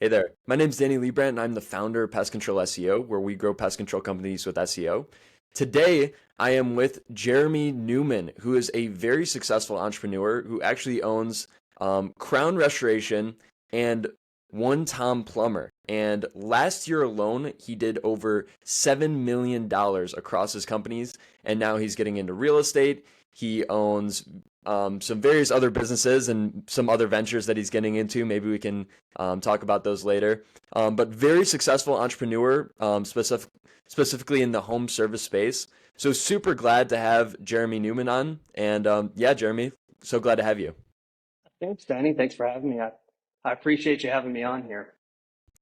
Hey there. My name's Danny Leibrandt, and I'm the founder of Pest Control SEO, where we grow pest control companies with SEO. Today, I am with Jeremy Newman, who is a very successful entrepreneur who actually owns Crown Restoration and One Plumber. And last year alone, he did over $7 million across his companies, and now he's getting into real estate. He owns some various other businesses and some other ventures that he's getting into. Maybe we can talk about those later. But very successful entrepreneur, specifically in the home service space. So super glad to have Jeremy Newman on. And yeah, Jeremy, so glad to have you. Thanks, Danny. Thanks for having me. I appreciate you having me on here.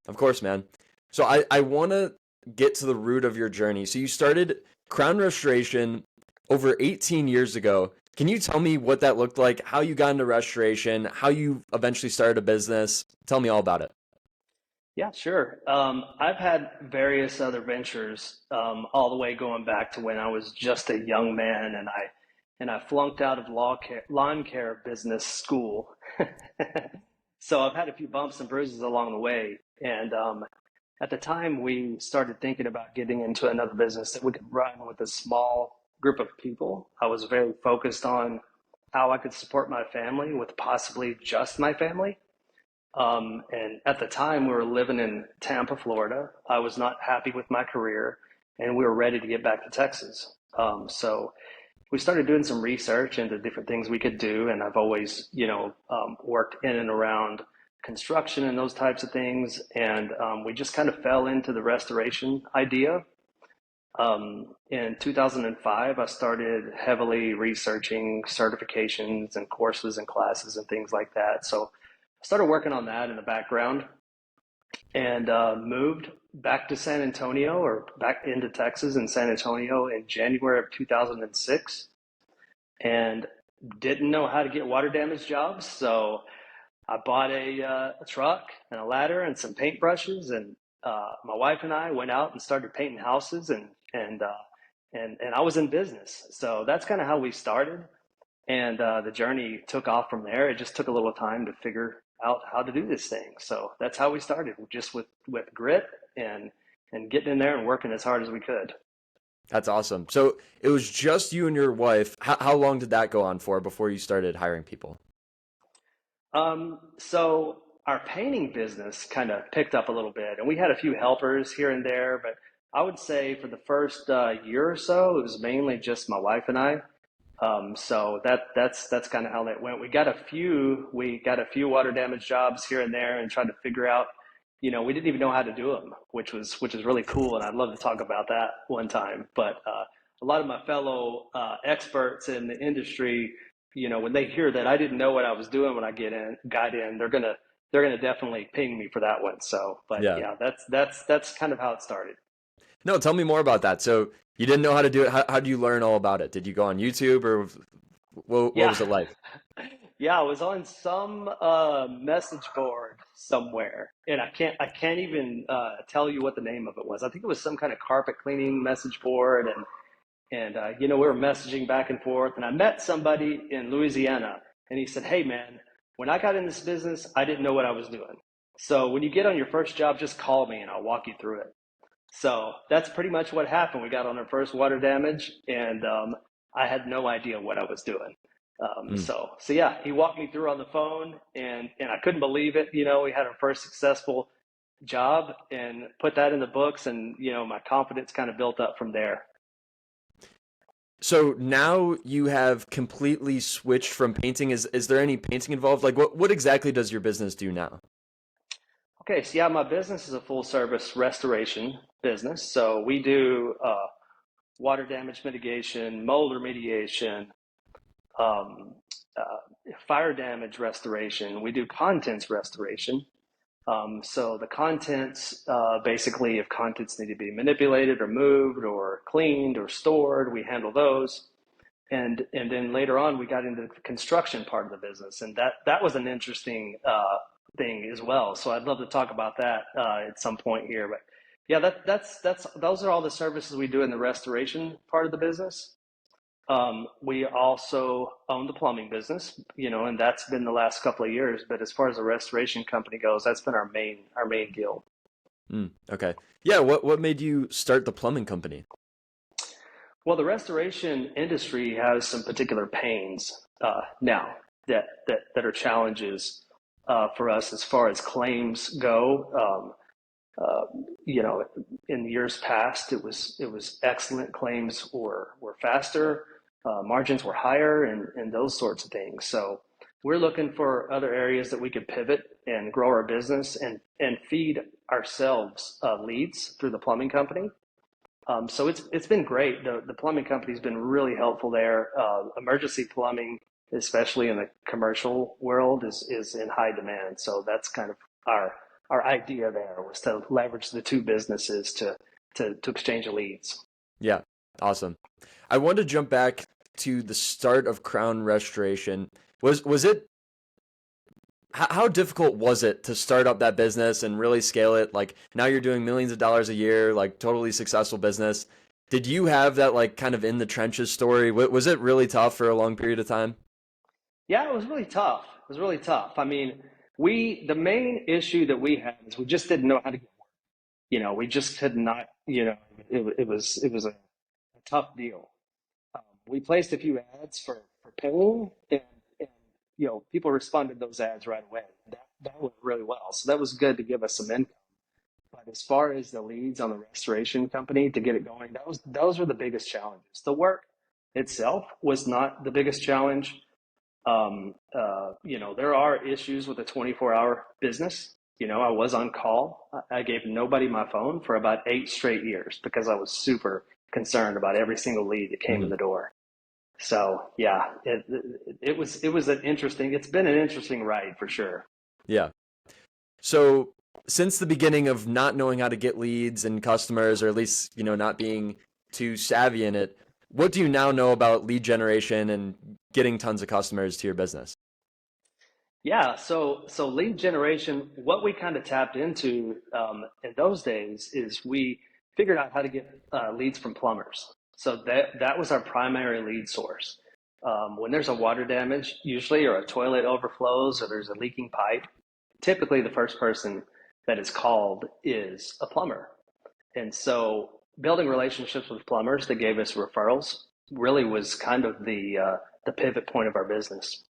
Of course, man. So I want to get to the root of your journey. So you started Crown Restoration over 18 years ago. Can you tell me what that looked like, how you got into restoration, how you eventually started a business? Tell me all about it. Yeah, sure. I've had various other ventures, all the way going back to when I was just a young man, and I flunked out of lawn care business school. So I've had a few bumps and bruises along the way, and at the time we started thinking about getting into another business that we could run with a small group of people. I was very focused on how I could support my family with possibly just my family. And at the time, we were living in Tampa, Florida. I was not happy with my career, and we were ready to get back to Texas. So we started doing some research into different things we could do, and I've always, worked in and around construction and those types of things. And we just kind of fell into the restoration idea. In 2005, I started heavily researching certifications and courses and classes and things like that. So I started working on that in the background and moved back to San Antonio, or back into Texas in San Antonio, in January of 2006, and didn't know how to get water damage jobs. So I bought a truck and a ladder and some paintbrushes, and my wife and I went out and started painting houses, and I was in business. So that's kind of how we started, and the journey took off from there. It just took a little time to figure out how to do this thing. So that's how we started, just with grit and getting in there and working as hard as we could. That's awesome. So it was just you and your wife. How long did that go on for before you started hiring people? So our painting business kind of picked up a little bit, and we had a few helpers here and there, but I would say for the first year or so, it was mainly just my wife and I. So that's kind of how that went. We got a few water damage jobs here and there, and tried to figure out, we didn't even know how to do them, which is really cool, and I'd love to talk about that one time. But a lot of my fellow experts in the industry, when they hear that I didn't know what I was doing when I got in, they're gonna definitely ping me for that one. So, but Yeah. yeah, that's kind of how it started. No, tell me more about that. So you didn't know how to do it. How did you learn all about it? Did you go on YouTube or what Yeah. was it like? Yeah, I was on some message board somewhere, and I can't even tell you what the name of it was. I think it was some kind of carpet cleaning message board, and we were messaging back and forth. And I met somebody in Louisiana, and he said, "Hey, man, when I got in this business, I didn't know what I was doing. So when you get on your first job, just call me, and I'll walk you through it." So that's pretty much what happened. We got on our first water damage, and I had no idea what I was doing. Mm. So yeah, he walked me through on the phone, and I couldn't believe it. We had our first successful job and put that in the books, and my confidence kind of built up from there. So now you have completely switched from painting. Is there any painting involved? Like what exactly does your business do now? Okay, so yeah, my business is a full service restoration business. So we do water damage mitigation, mold remediation, um, fire damage restoration. We do contents restoration. So the contents, basically, if contents need to be manipulated or moved or cleaned or stored, we handle those. And then later on, we got into the construction part of the business, and that was an interesting thing as well. So I'd love to talk about that at some point here. But yeah, that's those are all the services we do in the restoration part of the business. We also own the plumbing business, and that's been the last couple of years. But as far as the restoration company goes, that's been our main deal. Okay. Yeah. What made you start the plumbing company? Well, the restoration industry has some particular pains now that are challenges for us as far as claims go. Uh, in years past, it was excellent. Claims were faster, margins were higher, and those sorts of things. So we're looking for other areas that we could pivot and grow our business and feed ourselves leads through the plumbing company. So it's been great. The plumbing company's been really helpful there. Emergency plumbing, especially in the commercial world, is in high demand. So that's kind of our our idea there was to leverage the two businesses to exchange leads. Yeah. Awesome. I want to jump back to the start of Crown Restoration. Was it how difficult was it to start up that business and really scale it? Like now you're doing millions of dollars a year, like totally successful business. Did you have that like kind of in the trenches story? Was it really tough for a long period of time? Yeah, it was really tough. It was really tough. I mean, the main issue that we had is we just didn't know how to get work. We just could not. It was a tough deal. We placed a few ads for paying, and people responded to those ads right away. That went really well, so that was good to give us some income. But as far as the leads on the restoration company to get it going, those were the biggest challenges. The work itself was not the biggest challenge. There are issues with a 24-hour business. I was on call. I gave nobody my phone for about 8 straight years because I was super concerned about every single lead that came in Mhm. the door. So yeah, it was it's been an interesting ride for sure. Yeah. So since the beginning of not knowing how to get leads and customers, or at least, not being too savvy in it, what do you now know about lead generation and getting tons of customers to your business? Yeah, so lead generation, what we kind of tapped into in those days is we figured out how to get leads from plumbers. So that was our primary lead source. When there's a water damage, usually, or a toilet overflows, or there's a leaking pipe, typically the first person that is called is a plumber. And so building relationships with plumbers that gave us referrals really was kind of the pivot point of our business.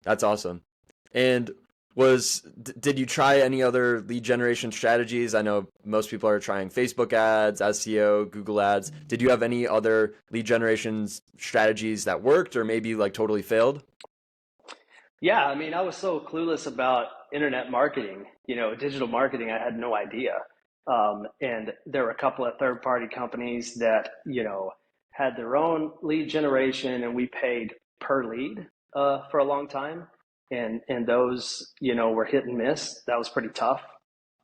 That's awesome. And did you try any other lead generation strategies? I know most people are trying Facebook ads, SEO, Google ads. Did you have any other lead generation strategies that worked or maybe like totally failed? Yeah, I mean, I was so clueless about internet marketing, digital marketing. I had no idea. And there were a couple of third-party companies that, had their own lead generation, and we paid per lead for a long time. And those, were hit and miss. That was pretty tough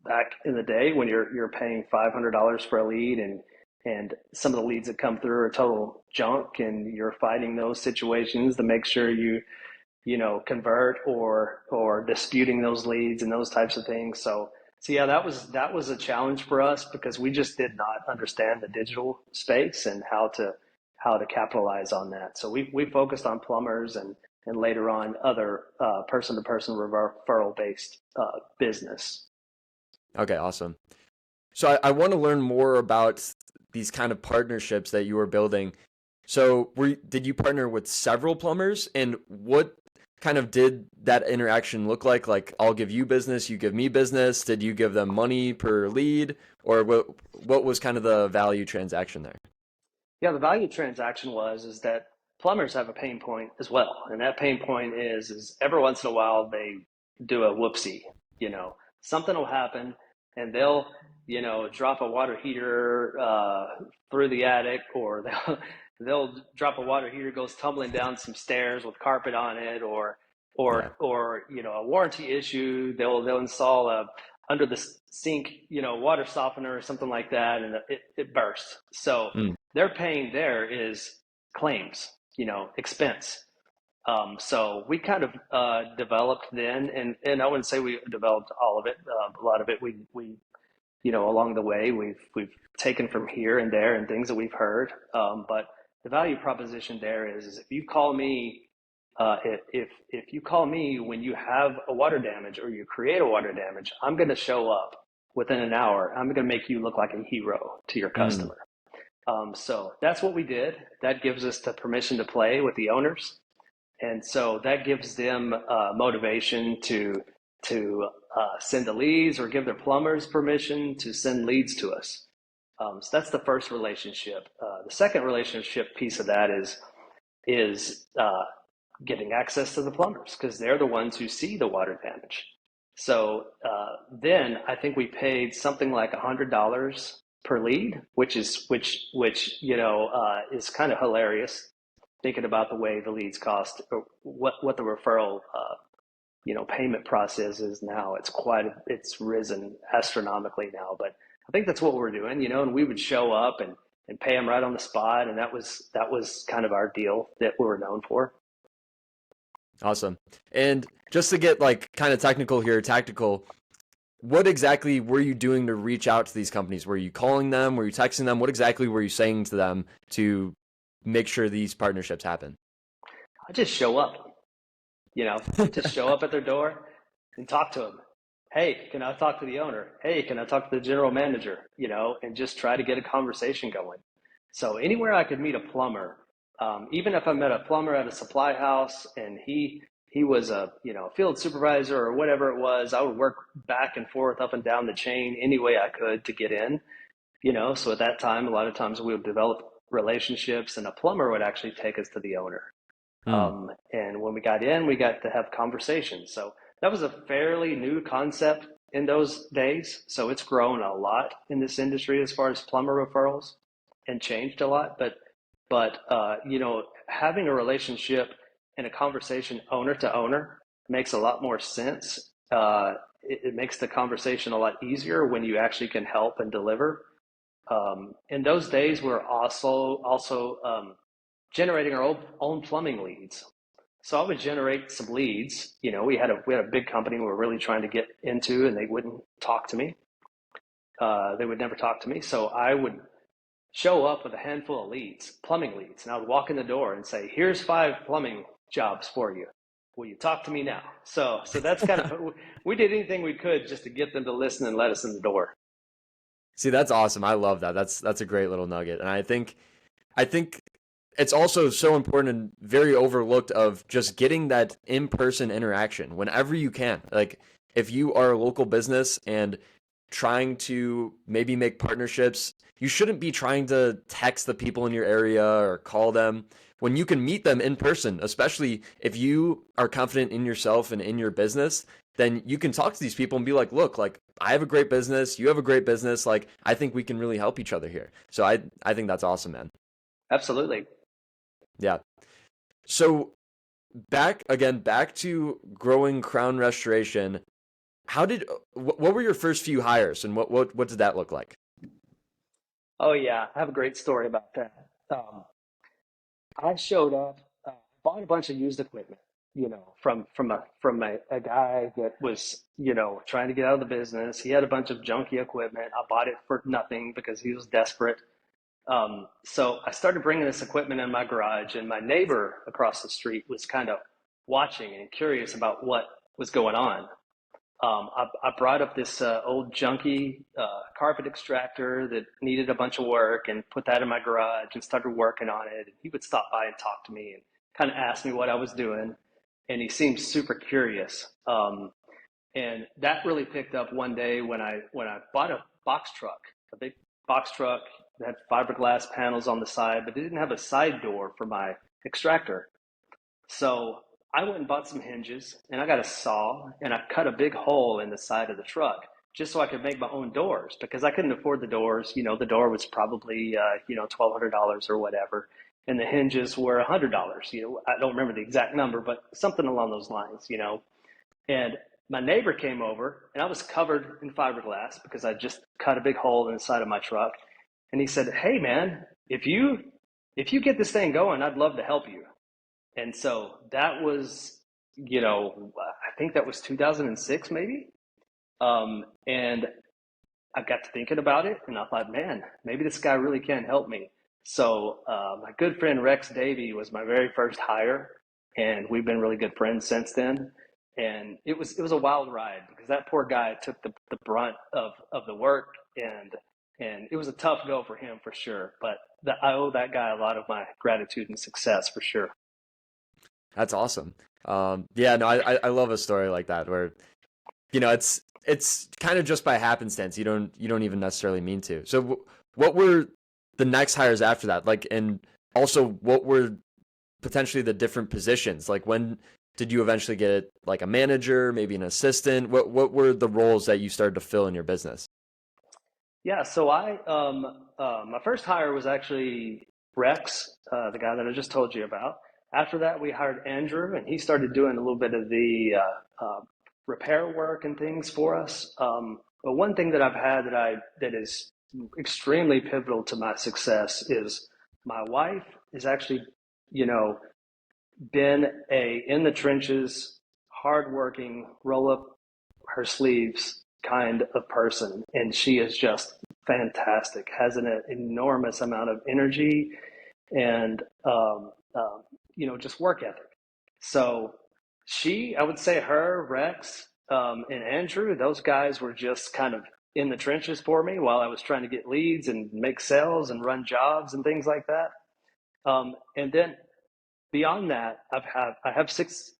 back in the day when you're paying $500 for a lead, and some of the leads that come through are total junk, and you're fighting those situations to make sure you convert or disputing those leads and those types of things. So yeah, that was a challenge for us because we just did not understand the digital space and how to capitalize on that. So we focused on plumbers and later on other person to person referral based business. Okay, awesome. So I want to learn more about these kind of partnerships that you were building. So did you partner with several plumbers, and what kind of did that interaction look like? Like I'll give you business, you give me business. Did you give them money per lead, or what was kind of the value transaction there? Yeah, the value transaction is that plumbers have a pain point as well, and that pain point is every once in a while they do a whoopsie. Something will happen, and they'll drop a water heater through the attic, or they'll drop a water heater goes tumbling down some stairs with carpet on it, or Yeah. a warranty issue. They'll install a under the sink water softener or something like that, and it bursts. So Mm, their pain there is claims, expense. So we kind of developed then, and I wouldn't say we developed all of it. A lot of it we along the way we've taken from here and there and things that we've heard. But the value proposition there is if you call me, if you call me when you have a water damage or you create a water damage, I'm going to show up within an hour. I'm going to make you look like a hero to your Mm. customer. So that's what we did. That gives us the permission to play with the owners. And so that gives them motivation to send the leads or give their plumbers permission to send leads to us. So that's the first relationship. The second relationship piece of that is getting access to the plumbers because they're the ones who see the water damage. So then I think we paid something like $100 per lead, which is kind of hilarious thinking about the way the leads cost or what the referral payment process is now. It's risen astronomically now, but I think that's what we're doing, and we would show up and pay them right on the spot, and that was kind of our deal that we were known for. Awesome. And just to get like kind of technical here, tactical, what exactly were you doing to reach out to these companies? Were you calling them? Were you texting them? What exactly were you saying to them to make sure these partnerships happen? I just show up, just show up at their door and talk to them. Hey, can I talk to the owner? Hey, can I talk to the general manager? And just try to get a conversation going. So anywhere I could meet a plumber, even if I met a plumber at a supply house and he was a field supervisor or whatever it was, I would work back and forth up and down the chain any way I could to get in. So at that time, a lot of times we would develop relationships, and a plumber would actually take us to the owner. Hmm. And when we got in, we got to have conversations. So that was a fairly new concept in those days. So it's grown a lot in this industry as far as plumber referrals and changed a lot. But having a relationship and a conversation owner to owner makes a lot more sense. It makes the conversation a lot easier when you actually can help and deliver. In those days, we're also generating our own plumbing leads. So I would generate some leads. We had a big company we were really trying to get into, and they wouldn't talk to me. They would never talk to me. So I would show up with a handful of leads, plumbing leads, and I would walk in the door and say, "Here's 5 plumbing jobs for you. Will you talk to me now?" So that's kind of we did anything we could just to get them to listen and let us in the door. See, that's awesome. I love that. That's a great little nugget. And I think it's also so important and very overlooked of just getting that in-person interaction whenever you can. Like if you are a local business and trying to maybe make partnerships, you shouldn't be trying to text the people in your area or call them when you can meet them in person, especially if you are confident in yourself and in your business, then you can talk to these people and be like, look, like I have a great business, you have a great business, like I think we can really help each other here. So I think that's awesome, man. Absolutely. Yeah. So back to growing Crown Restoration. What were your first few hires and what did that look like? Oh yeah, I have a great story about that. I showed up, bought a bunch of used equipment, from a guy that was, trying to get out of the business. He had a bunch of junky equipment. I bought it for nothing because he was desperate. So I started bringing this equipment in my garage, and my neighbor across the street was kind of watching and curious about what was going on. I brought up this old junky carpet extractor that needed a bunch of work and put that in my garage and started working on it. And he would stop by and talk to me and kind of ask me what I was doing. And he seemed super curious. And that really picked up one day when I bought a box truck, a big box truck that had fiberglass panels on the side, but it didn't have a side door for my extractor. So I went and bought some hinges, and I got a saw, and I cut a big hole in the side of the truck just so I could make my own doors because I couldn't afford the doors. The door was probably $1,200 or whatever, and the hinges were $100. I don't remember the exact number, but something along those lines. And my neighbor came over, and I was covered in fiberglass because I just cut a big hole in the side of my truck. And he said, "Hey man, if you get this thing going, I'd love to help you." And so that was, I think that was 2006 maybe. And I got to thinking about it and I thought, man, maybe this guy really can help me. So my good friend Rex Davey was my very first hire, and we've been really good friends since then. And it was a wild ride because that poor guy took the brunt of the work, and it was a tough go for him for sure. But I owe that guy a lot of my gratitude and success for sure. That's awesome. Yeah, no, I love a story like that where, it's kind of just by happenstance. You don't even necessarily mean to. So what were the next hires after that? Like, and also what were potentially the different positions? Like, when did you eventually get like a manager, maybe an assistant? What were the roles that you started to fill in your business? Yeah, so my first hire was actually Rex, the guy that I just told you about. After that, we hired Andrew, and he started doing a little bit of the repair work and things for us. But one thing that I've had that is extremely pivotal to my success is my wife is actually, you know, been a in the trenches, hardworking, roll up her sleeves kind of person, and she is just fantastic. Has an enormous amount of energy and just work ethic. So I would say her, Rex, and Andrew, those guys were just kind of in the trenches for me while I was trying to get leads and make sales and run jobs and things like that. And then beyond that, I have six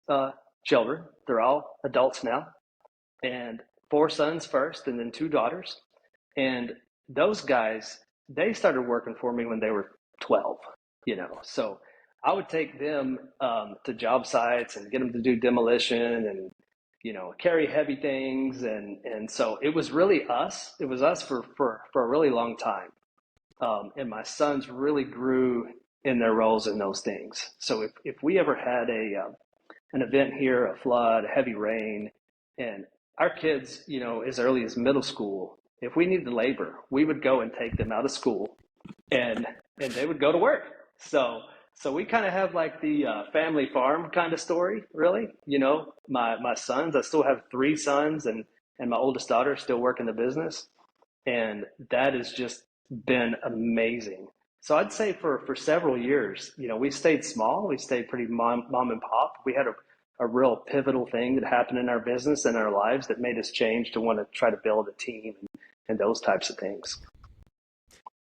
children. They're all adults now, and four sons first, and then two daughters. And those guys, they started working for me when they were 12. So I would take them to job sites and get them to do demolition and carry heavy things, and so it was really us. It was us for a really long time. And my sons really grew in their roles in those things. So if we ever had an event here, a flood, heavy rain, and our kids, as early as middle school, if we needed labor, we would go and take them out of school, and they would go to work. So we kind of have like the family farm kind of story, really. My sons, I still have three sons, and my oldest daughter still work in the business, and that has just been amazing. So I'd say for several years, we stayed small. We stayed pretty mom and pop. We had a real pivotal thing that happened in our business and our lives that made us change to want to try to build a team and those types of things.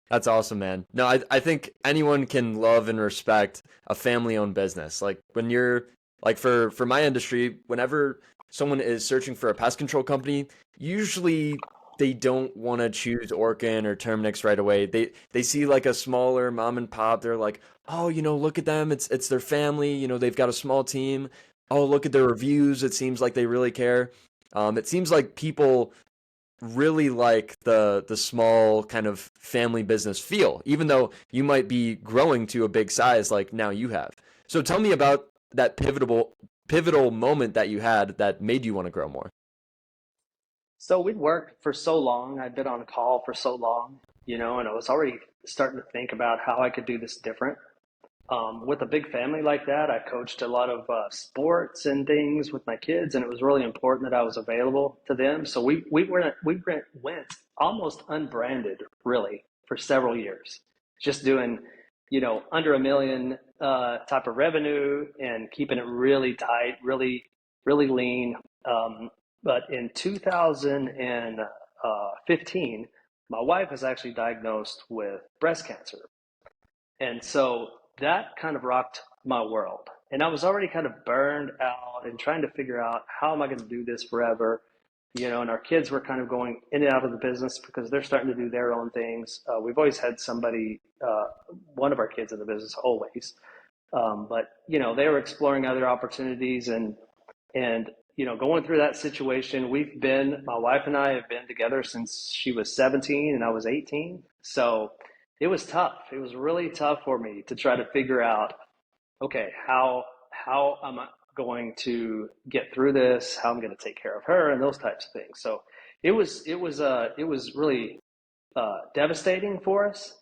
That's awesome, man. No, I think anyone can love and respect a family-owned business. Like when you're like for my industry, whenever someone is searching for a pest control company, usually they don't want to choose Orkin or Terminix right away. They see like a smaller mom and pop. They're like, oh, look at them. It's their family. They've got a small team. Oh, look at their reviews. It seems like they really care. It seems like people really like the small kind of family business feel, even though you might be growing to a big size like now you have. So tell me about that pivotal moment that you had that made you want to grow more. So we'd worked for so long. I'd been on call for so long, and I was already starting to think about how I could do this different. With a big family like that, I coached a lot of sports and things with my kids, and it was really important that I was available to them. So we went almost unbranded, really, for several years, just doing, under a million type of revenue and keeping it really tight, really, really lean. But in 2015, my wife was actually diagnosed with breast cancer. And so that kind of rocked my world. And I was already kind of burned out and trying to figure out how am I going to do this forever? And our kids were kind of going in and out of the business because they're starting to do their own things. We've always had somebody, one of our kids in the business, always. But, they were exploring other opportunities and going through that situation. My wife and I have been together since she was 17 and I was 18. So it was tough. It was really tough for me to try to figure out, okay, how am I going to get through this? How I'm going to take care of her and those types of things. So it was really devastating for us.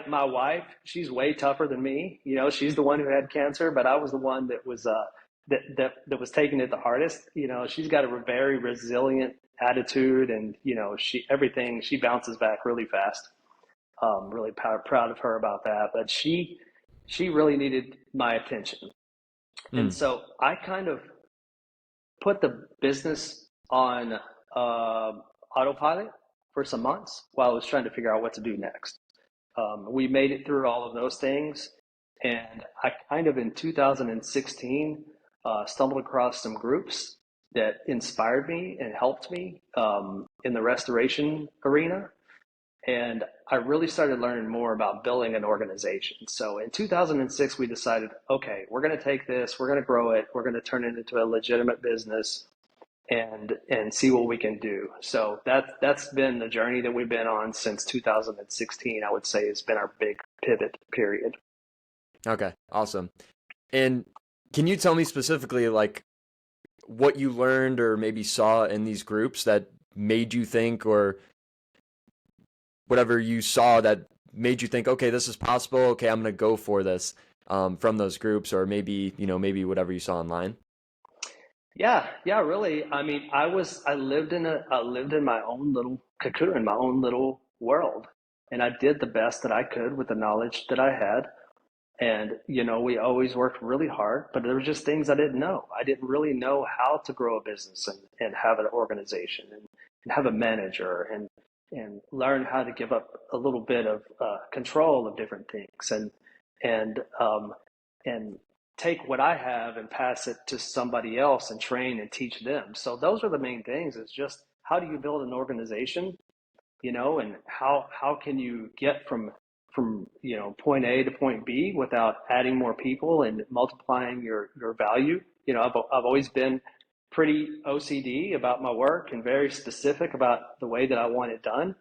My wife, she's way tougher than me. She's the one who had cancer, but I was the one that was that was taking it the hardest. She's got a very resilient attitude, and she bounces back really fast. Really proud of her about that. But she really needed my attention. And Mm. so I kind of put the business on autopilot for some months while I was trying to figure out what to do next. We made it through all of those things. And I kind of in 2016 stumbled across some groups that inspired me and helped me in the restoration arena. And I really started learning more about building an organization. So in 2006, we decided, okay, we're going to take this, we're going to grow it, we're going to turn it into a legitimate business and see what we can do. So that's been the journey that we've been on since 2016. I would say has been our big pivot period. Okay, awesome. And can you tell me specifically like what you learned or maybe saw in these groups that made you think, or whatever you saw that made you think, okay, this is possible. Okay, I'm going to go for this from those groups, or maybe, maybe whatever you saw online. Yeah, really. I mean, I lived in my own little cocoon, my own little world, and I did the best that I could with the knowledge that I had. And, we always worked really hard, but there were just things I didn't know. I didn't really know how to grow a business and have an organization and have a manager and learn how to give up a little bit of control of different things and and take what I have and pass it to somebody else and train and teach them. So those are the main things. It's just how do you build an organization, and how can you get from point A to point B without adding more people and multiplying your value. I've always been pretty OCD about my work and very specific about the way that I want it done,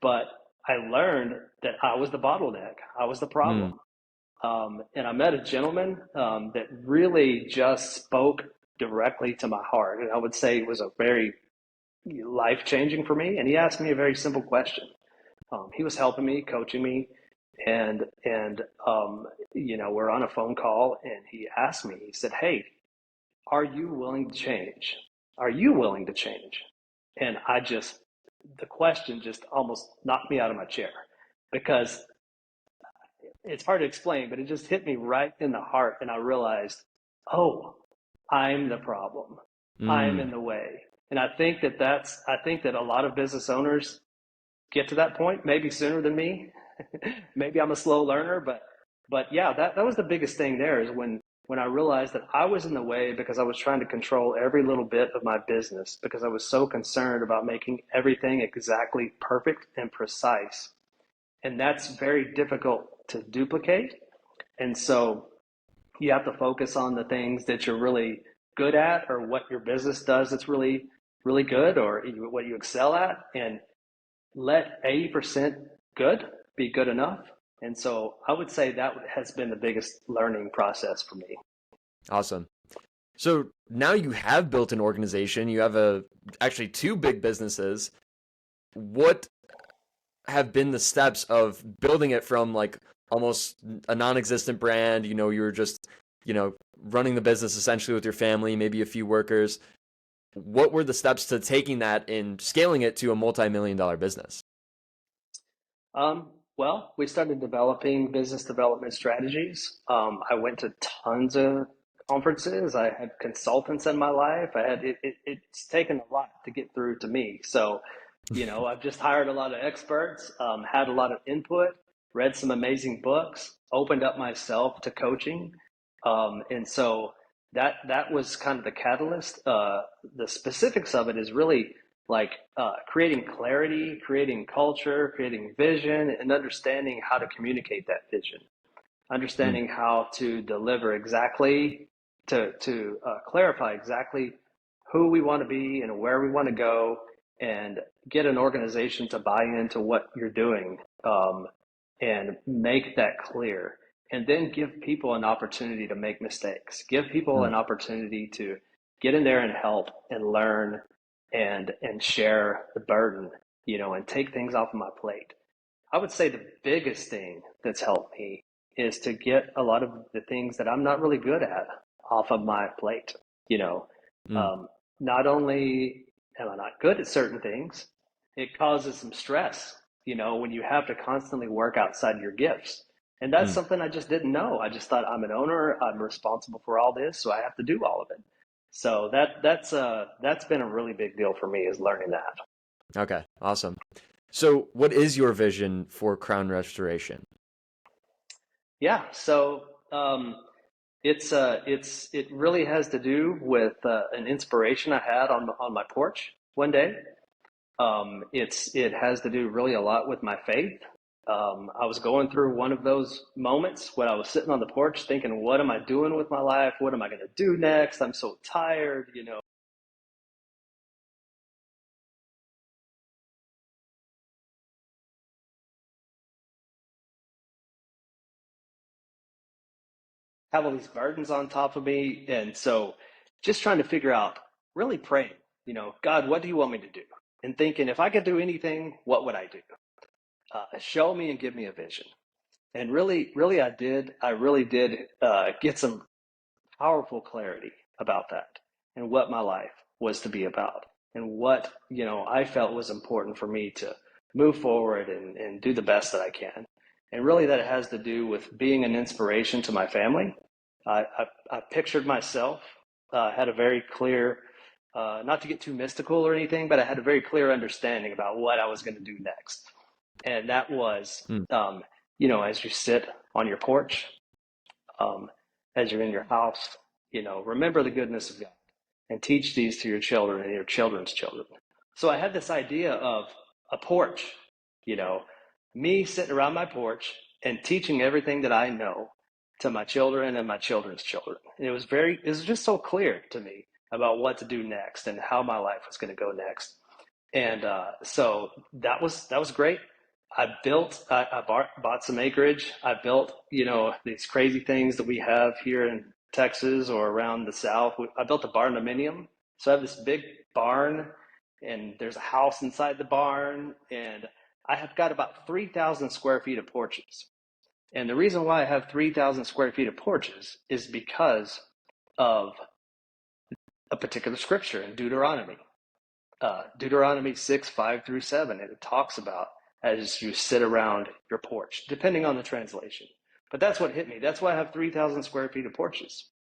but I learned that I was the bottleneck. I was the Mm. problem. And I met a gentleman that really just spoke directly to my heart, and I would say it was a very life changing for me. And he asked me a very simple question. He was helping me, coaching me, and we're on a phone call, and he asked me. He said, "Hey, are you willing to change? Are you willing to change?" And the question just almost knocked me out of my chair because it's hard to explain, but it just hit me right in the heart, and I realized, oh, I'm the problem. I'm Mm. in the way. And I think that a lot of business owners get to that point, maybe sooner than me. Maybe I'm a slow learner, but yeah, that was the biggest thing there is when I realized that I was in the way because I was trying to control every little bit of my business because I was so concerned about making everything exactly perfect and precise. And that's very difficult to duplicate. And so you have to focus on the things that you're really good at or what your business does that's really, really good or what you excel at. And let 80% good be good enough. And so I would say that has been the biggest learning process for me. Awesome. So now you have built an organization. You have actually two big businesses. What have been the steps of building it from like almost a non-existent brand? You were just, running the business essentially with your family, maybe a few workers. What were the steps to taking that and scaling it to a multi-million dollar business? Well, we started developing business development strategies. I went to tons of conferences. I had consultants in my life. It's taken a lot to get through to me. So, I've just hired a lot of experts, had a lot of input, read some amazing books, opened up myself to coaching. And so that was kind of the catalyst. The specifics of it is really like creating clarity, creating culture, creating vision, and understanding how to communicate that vision, Mm. understanding how to deliver exactly, to clarify exactly who we want to be and where we want to go, and get an organization to buy into what you're doing and make that clear. And then give people an opportunity to make mistakes, give people Mm. an opportunity to get in there and help and learn and share the burden, and take things off of my plate. I would say the biggest thing that's helped me is to get a lot of the things that I'm not really good at off of my plate. You know, Mm. um, Not only am I not good at certain things, it causes some stress. when you have to constantly work outside your gifts. And that's Mm. something I just didn't know. I just thought I'm an owner, I'm responsible for all this, so I have to do all of it. So that's been a really big deal for me, is learning that. Okay, awesome. So, what is your vision for Crown Restoration? Yeah, so it really has to do with an inspiration I had on my porch one day. It has to do really a lot with my faith. I was going through one of those moments when I was sitting on the porch thinking, what am I doing with my life? What am I going to do next? I'm so tired, have all these burdens on top of me. And so just trying to figure out, really praying, God, what do you want me to do? And thinking, if I could do anything, what would I do? Show me and give me a vision. And really, I really did get some powerful clarity about that and what my life was to be about and what, I felt was important for me to move forward and do the best that I can. And really, that it has to do with being an inspiration to my family. I pictured myself, had a very clear, not to get too mystical or anything, but I had a very clear understanding about what I was going to do next. And that was, Mm. as you sit on your porch, um, as you're in your house, remember the goodness of God and teach these to your children and your children's children. So I had this idea of a porch, you know, me sitting around my porch and teaching everything that I know to my children and my children's children. And it was just so clear to me about what to do next and how my life was going to go next. And so that was great. I bought some acreage. I built, these crazy things that we have here in Texas or around the South. I built a barndominium. So I have this big barn, and there's a house inside the barn, and I have got about 3,000 square feet of porches. And the reason why I have 3,000 square feet of porches is because of a particular scripture in Deuteronomy. Deuteronomy 6, 5 through 7, and it talks about as you sit around your porch, depending on the translation. But that's what hit me. That's why I have 3,000 square feet of porches.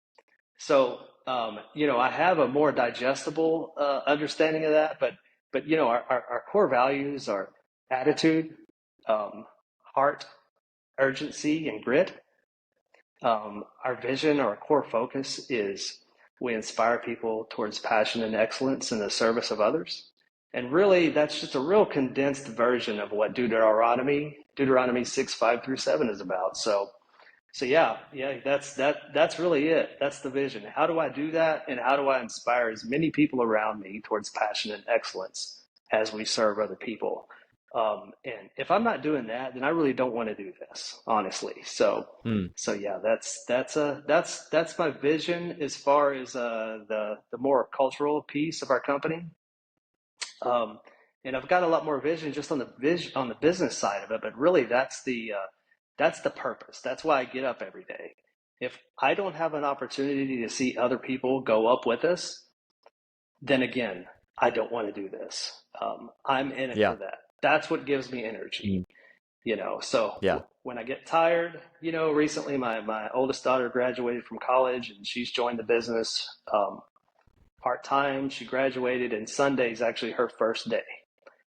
So, I have a more digestible understanding of that, but our core values are attitude, um, heart, urgency, and grit. Our vision, our core focus is we inspire people towards passion and excellence in the service of others. And really, that's just a real condensed version of what Deuteronomy 6, 5 through 7 is about. So yeah, that's really it. That's the vision. How do I do that? And how do I inspire as many people around me towards passion and excellence as we serve other people? And if I'm not doing that, then I really don't want to do this, honestly. So, Mm. so yeah, that's my vision as far as the more cultural piece of our company. Um, and I've got a lot more vision just on the business side of it, but really that's the purpose. That's why I get up every day. If I don't have an opportunity to see other people go up with us, then again, I don't want to do this. I'm in it Yeah. for that. That's what gives me energy, Mm. So Yeah. when I get tired, recently my oldest daughter graduated from college and she's joined the business part time. She graduated, and Sunday is actually her first day.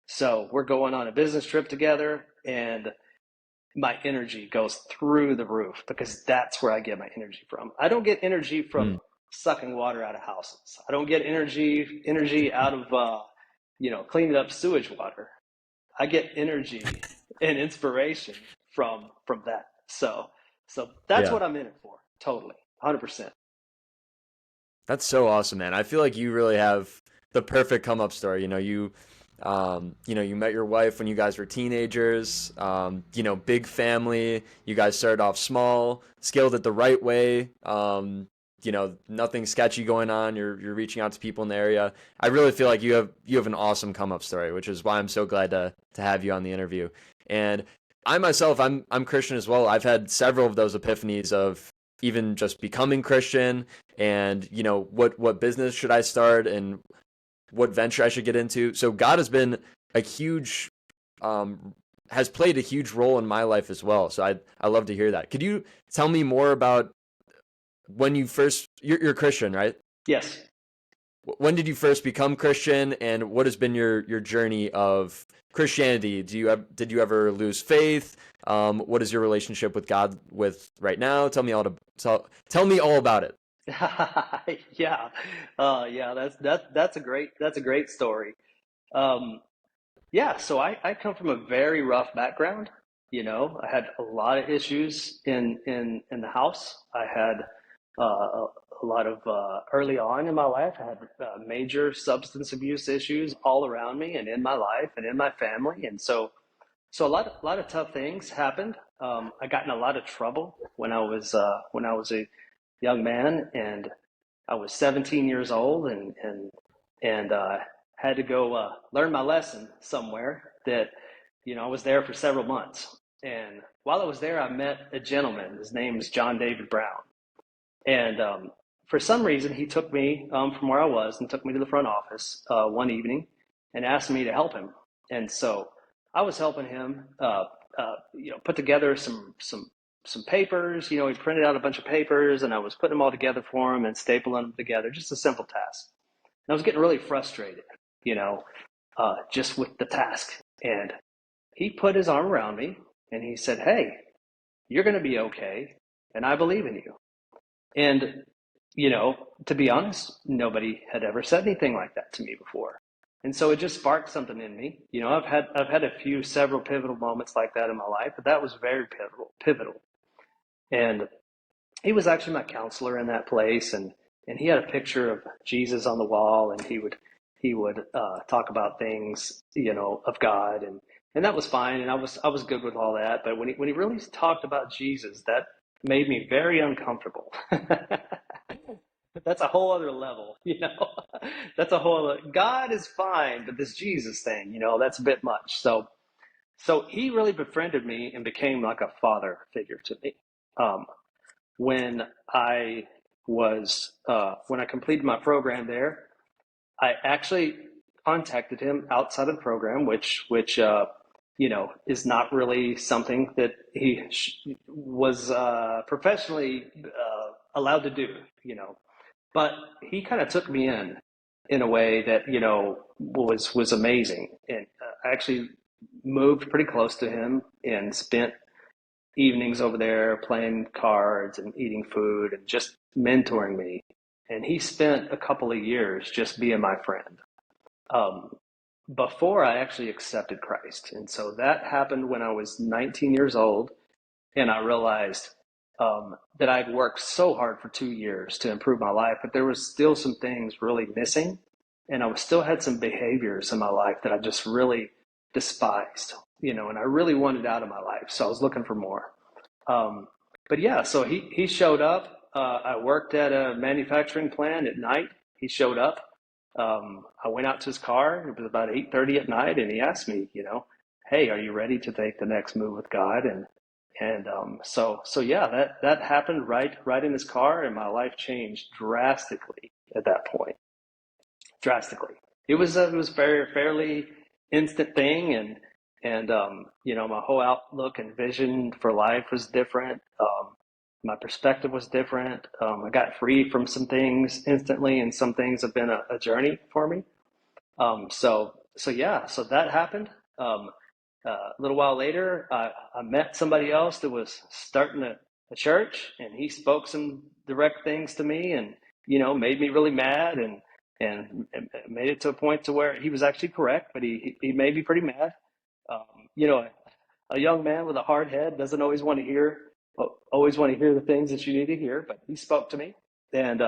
So we're going on a business trip together, and my energy goes through the roof because that's where I get my energy from. I don't get energy from Mm. sucking water out of houses. I don't get energy out of cleaning up sewage water. I get energy and inspiration from that. So that's Yeah. what I'm in it for. Totally, 100%. That's so awesome, man. I feel like you really have the perfect come up story. You met your wife when you guys were teenagers. Big family. You guys started off small, scaled it the right way. Nothing sketchy going on. You're reaching out to people in the area. I really feel like you have an awesome come up story, which is why I'm so glad to have you on the interview. And I myself, I'm Christian as well. I've had several of those epiphanies of even just becoming Christian and what business should I start and what venture I should get into. So God has been a huge has played a huge role in my life as well. So I love to hear that. Could you tell me more about when you first, you're Christian, right? Yes. When did you first become Christian, and what has been your journey of Christianity? Did you ever lose faith? What is your relationship with God with right now? Tell me all about it. Yeah. Yeah, that's a great story. Um, yeah, so I come from a very rough background. You know, I had a lot of issues in the house. I had a lot of early on in my life, I had major substance abuse issues all around me and in my life and in my family, and so a lot of tough things happened. I got in a lot of trouble when I was a young man, and I was 17 years old, and had to go learn my lesson somewhere. That I was there for several months, and while I was there, I met a gentleman. His name is John David Brown, and for some reason, he took me from where I was and took me to the front office one evening and asked me to help him. And so I was helping him, put together some papers. You know, he printed out a bunch of papers, and I was putting them all together for him and stapling them together. Just a simple task. And I was getting really frustrated, you know, just with the task. And he put his arm around me and he said, "Hey, you're going to be okay, and I believe in you." And, to be honest, nobody had ever said anything like that to me before. And so it just sparked something in me. You know, I've had several pivotal moments like that in my life, but that was very pivotal. And he was actually my counselor in that place, and he had a picture of Jesus on the wall, and he would talk about things, of God, and that was fine, and I was good with all that. But when he really talked about Jesus, that made me very uncomfortable. That's a whole other level, That's a whole other, God is fine, but this Jesus thing, that's a bit much. So he really befriended me and became like a father figure to me. Um, when I when I completed my program there, I actually contacted him outside of the program, which is not really something that he was professionally allowed to do. But he kind of took me in a way that was amazing, and I actually moved pretty close to him and spent evenings over there playing cards and eating food and just mentoring me. And he spent a couple of years just being my friend um, before I actually accepted Christ. And so that happened when I was 19 years old. And I realized that I'd worked so hard for 2 years to improve my life, but there was still some things really missing. And I was still had some behaviors in my life that I just really despised, and I really wanted out of my life. So I was looking for more. Um, but yeah, so he showed up. I worked at a manufacturing plant at night. He showed up. I went out to his car. It was about 8:30 at night, and he asked me, "Hey, are you ready to take the next move with God?" And so yeah, that happened right in his car, and my life changed drastically at that point. Drastically. It was fairly instant thing, and my whole outlook and vision for life was different. My perspective was different. I got free from some things instantly, and some things have been a journey for me. So yeah, so that happened. A little while later, I met somebody else that was starting a church, and he spoke some direct things to me, and made me really mad, and made it to a point to where he was actually correct, but he made me pretty mad. You know, a young man with a hard head doesn't always want to hear the things that you need to hear, but he spoke to me, and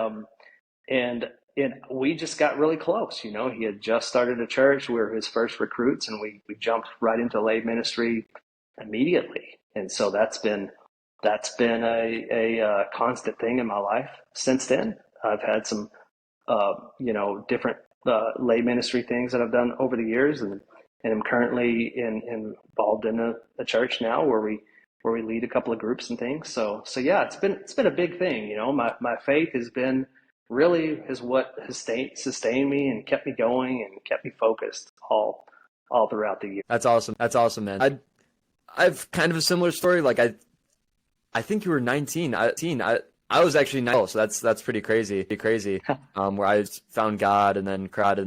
and and we just got really close. He had just started a church. We were his first recruits, and we jumped right into lay ministry immediately. And so that's been a constant thing in my life since then. I've had some different lay ministry things that I've done over the years, and I'm currently involved in a church now where we lead a couple of groups and things. So yeah, it's been a big thing. My faith has been really is what has sustained me and kept me going and kept me focused all throughout the year. That's awesome. That's awesome, man. I've kind of a similar story. Like I think you were 19. I was actually 19, so that's pretty crazy. Where I found God and then cried.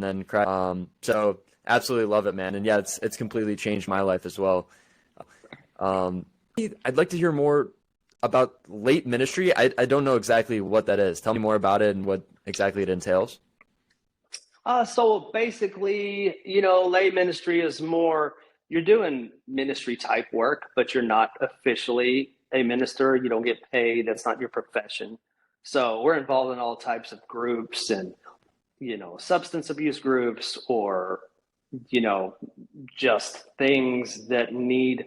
So absolutely love it, man. And yeah, it's completely changed my life as well. Um, I'd like to hear more about late ministry. I don't know exactly what that is. Tell me more about it and what exactly it entails. So basically, lay ministry is more, you're doing ministry type work, but you're not officially a minister. You don't get paid. That's not your profession. So we're involved in all types of groups and, substance abuse groups or, you know, just things that need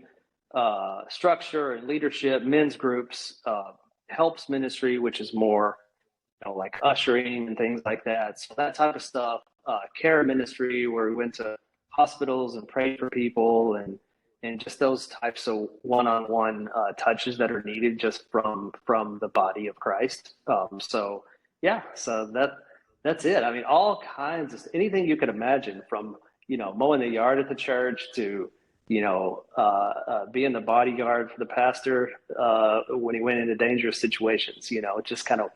structure and leadership, men's groups, helps ministry, which is more like ushering and things like that. So that type of stuff, care ministry, where we went to hospitals and prayed for people, and just those types of one-on-one touches that are needed just from the body of Christ. So yeah, so that's it. I mean, all kinds of anything you could imagine, from mowing the yard at the church to being the bodyguard for the pastor when he went into dangerous situations. Just kind of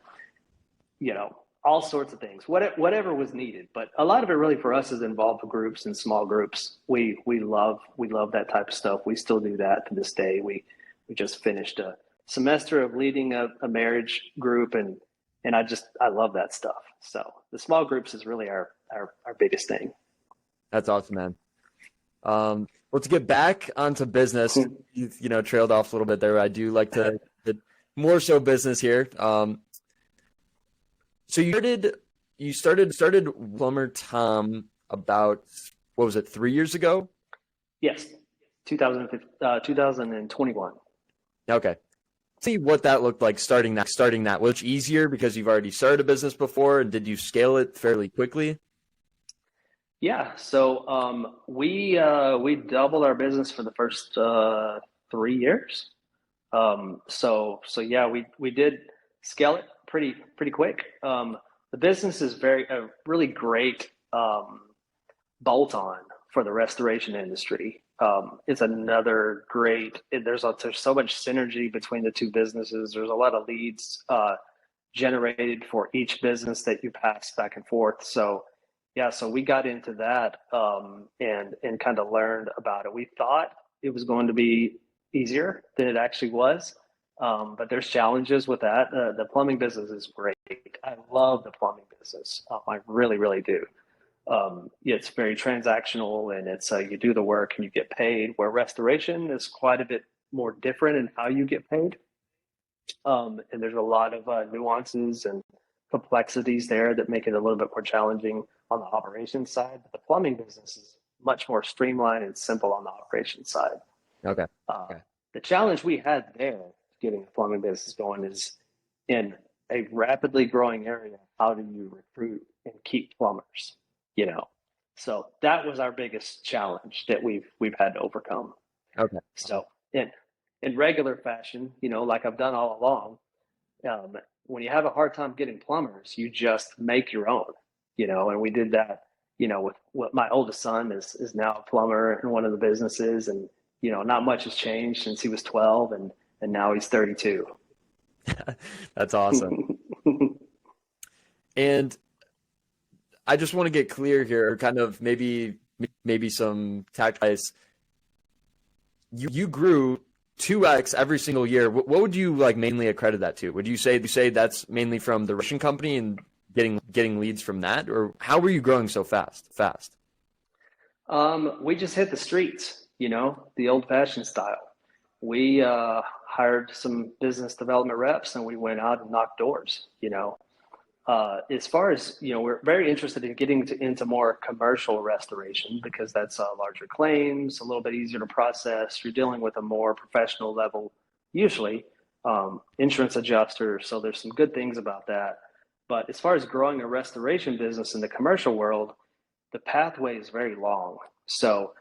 all sorts of things, whatever was needed. But a lot of it really for us is involved groups and small groups. We love that type of stuff. We still do that to this day. We just finished a semester of leading a marriage group, and I love that stuff. So the small groups is really our biggest thing. That's awesome, man. Well, to get back onto business, you trailed off a little bit there. I do like to more so business here. So you started Plumber Tom about, what was it, 3 years ago? Yes, 2021. Okay. See what that looked like starting that. Was it easier because you've already started a business before, and did you scale it fairly quickly? Yeah, so we doubled our business for the first 3 years. So yeah, we did scale it pretty quick. The business is a really great bolt on for the restoration industry. It's another great. There's so much synergy between the two businesses. There's a lot of leads generated for each business that you pass back and forth. So yeah, so we got into that and kind of learned about it. We thought it was going to be easier than it actually was. But there's challenges with that. The plumbing business is great. I love the plumbing business. I really, really do. It's very transactional, and it's you do the work and you get paid, where restoration is quite a bit more different in how you get paid. And there's a lot of nuances and complexities there that make it a little bit more challenging on the operations side. But the plumbing business is much more streamlined and simple on the operations side. Okay. Okay. The challenge we had there getting a plumbing business going is, in a rapidly growing area, how do you recruit and keep plumbers? So that was our biggest challenge that we've had to overcome. Okay. So in regular fashion, like I've done all along, when you have a hard time getting plumbers, you just make your own. And we did that. With what my oldest son is now a plumber in one of the businesses, and not much has changed since he was 12, and now he's 32. That's awesome. And I just want to get clear here, kind of maybe some tactical advice. You grew 2x every single year. What would you mainly accredit that to? Would you say that's mainly from the Russian company and getting leads from that, or how were you growing so fast? We just hit the streets, the old-fashioned style. We hired some business development reps, and we went out and knocked doors. As far as we're very interested in getting into more commercial restoration, because that's larger claims, a little bit easier to process. You're dealing with a more professional level, usually insurance adjuster. So there's some good things about that. But as far as growing a restoration business in the commercial world, the pathway is very long. So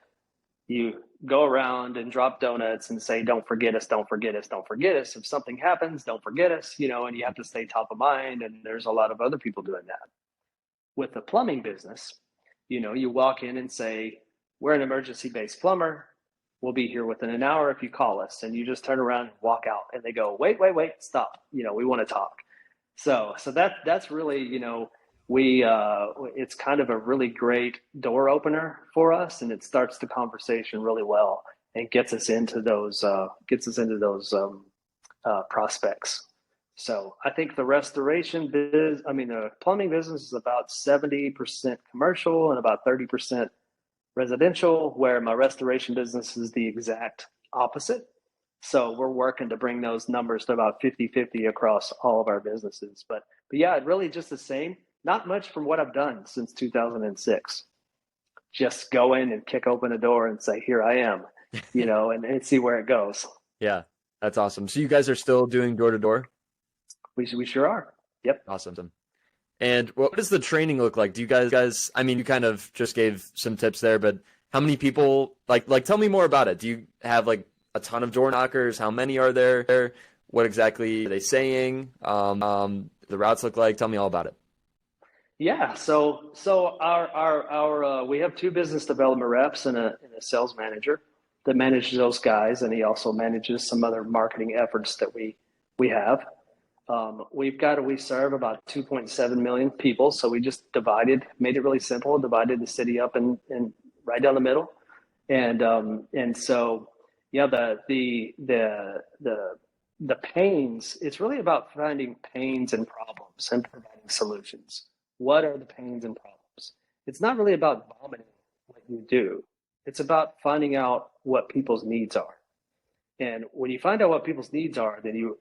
you go around and drop donuts and say, "Don't forget us, don't forget us, don't forget us." If something happens, don't forget us, and you have to stay top of mind. And there's a lot of other people doing that. With the plumbing business, you walk in and say, "We're an emergency-based plumber. we'll be here within an hour if you call us. And you just turn around and walk out, and they go, wait, wait, wait, stop. We want to talk. So that's really, it's kind of a really great door opener for us, and it starts the conversation really well and gets us into those prospects. So I think the the plumbing business is about 70% commercial and about 30% residential, where my restoration business is the exact opposite. So we're working to bring those numbers to about 50-50 across all of our businesses. But yeah, it really just the same. Not much from what I've done since 2006. Just go in and kick open a door and say, here I am, and see where it goes. Yeah, that's awesome. So you guys are still doing door to door? We sure are. Yep. Awesome. And what does the training look like? Do you guys, I mean, you kind of just gave some tips there, but how many people, like tell me more about it. Do you have like a ton of door knockers? How many are there? What exactly are they saying? The routes look like? Tell me all about it. Yeah. So our we have 2 business development reps and a sales manager that manages those guys. And he also manages some other marketing efforts that we have. We serve about 2.7 million people. So we just made it really simple, divided the city up and right down the middle. And so, yeah, the pains, it's really about finding pains and problems and providing solutions. What are the pains and problems? It's not really about vomiting what you do. It's about finding out what people's needs are. And when you find out what people's needs are, then you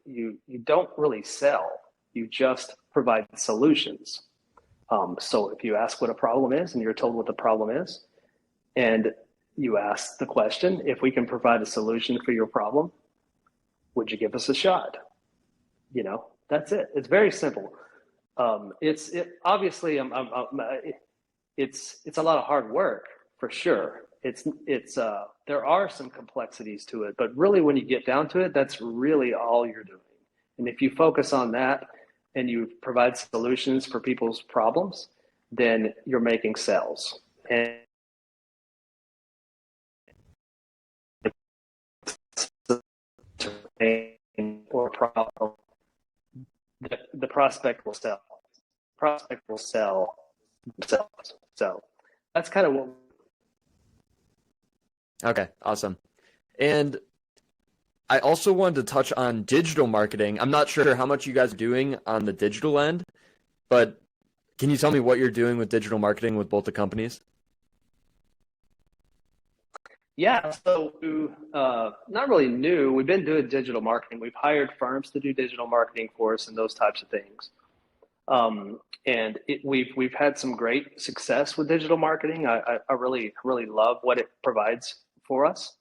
don't really sell. You just provide solutions. So if you ask what a problem is and you're told what the problem is, and you ask the question, if we can provide a solution for your problem, would you give us a shot? That's it. It's very simple. Obviously it's a lot of hard work for sure. There are some complexities to it, but really when you get down to it, that's really all you're doing. And if you focus on that and you provide solutions for people's problems, then you're making sales. And or problem, the prospect will sell. Prospect will sell themselves. So that's kind of what. Okay, awesome. And I also wanted to touch on digital marketing. I'm not sure how much you guys are doing on the digital end, but can you tell me what you're doing with digital marketing with both the companies? Yeah, so not really new. We've been doing digital marketing. We've hired firms to do digital marketing for us and those types of things. We've had some great success with digital marketing. I really love what it provides for us.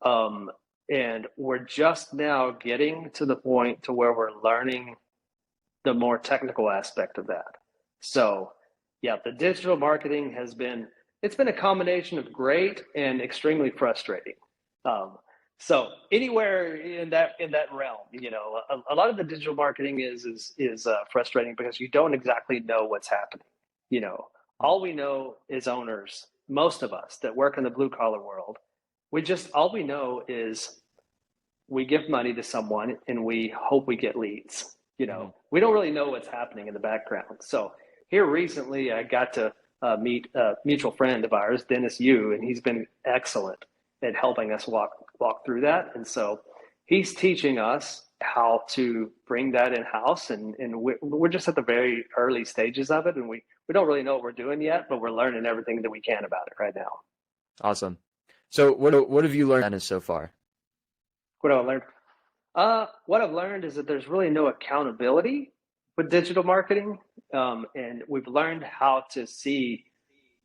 And we're just now getting to the point to where we're learning the more technical aspect of that. So yeah, the digital marketing it's been a combination of great and extremely frustrating. So anywhere in that realm, a lot of the digital marketing is frustrating because you don't exactly know what's happening. All we know is owners, most of us that work in the blue collar world, all we know is we give money to someone and we hope we get leads. We don't really know what's happening in the background. So here recently, I got to meet a mutual friend of ours, Dennis Yu, and he's been excellent at helping us walk through that. And so he's teaching us how to bring that in-house, and we're just at the very early stages of it, and we don't really know what we're doing yet, but we're learning everything that we can about it right now. Awesome. So what have you learned, Dennis, so far? What have I learned? What I've learned is that there's really no accountability with digital marketing, and we've learned how to see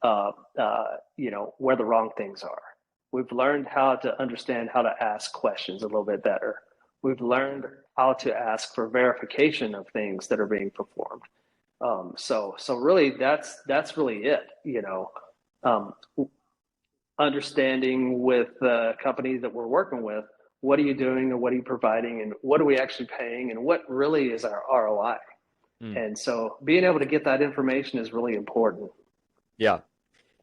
where the wrong things are. We've learned how to understand how to ask questions a little bit better. We've learned how to ask for verification of things that are being performed. So really, that's really it. Understanding with the companies that we're working with, what are you doing and what are you providing and what are we actually paying and what really is our ROI? And so being able to get that information is really important. Yeah.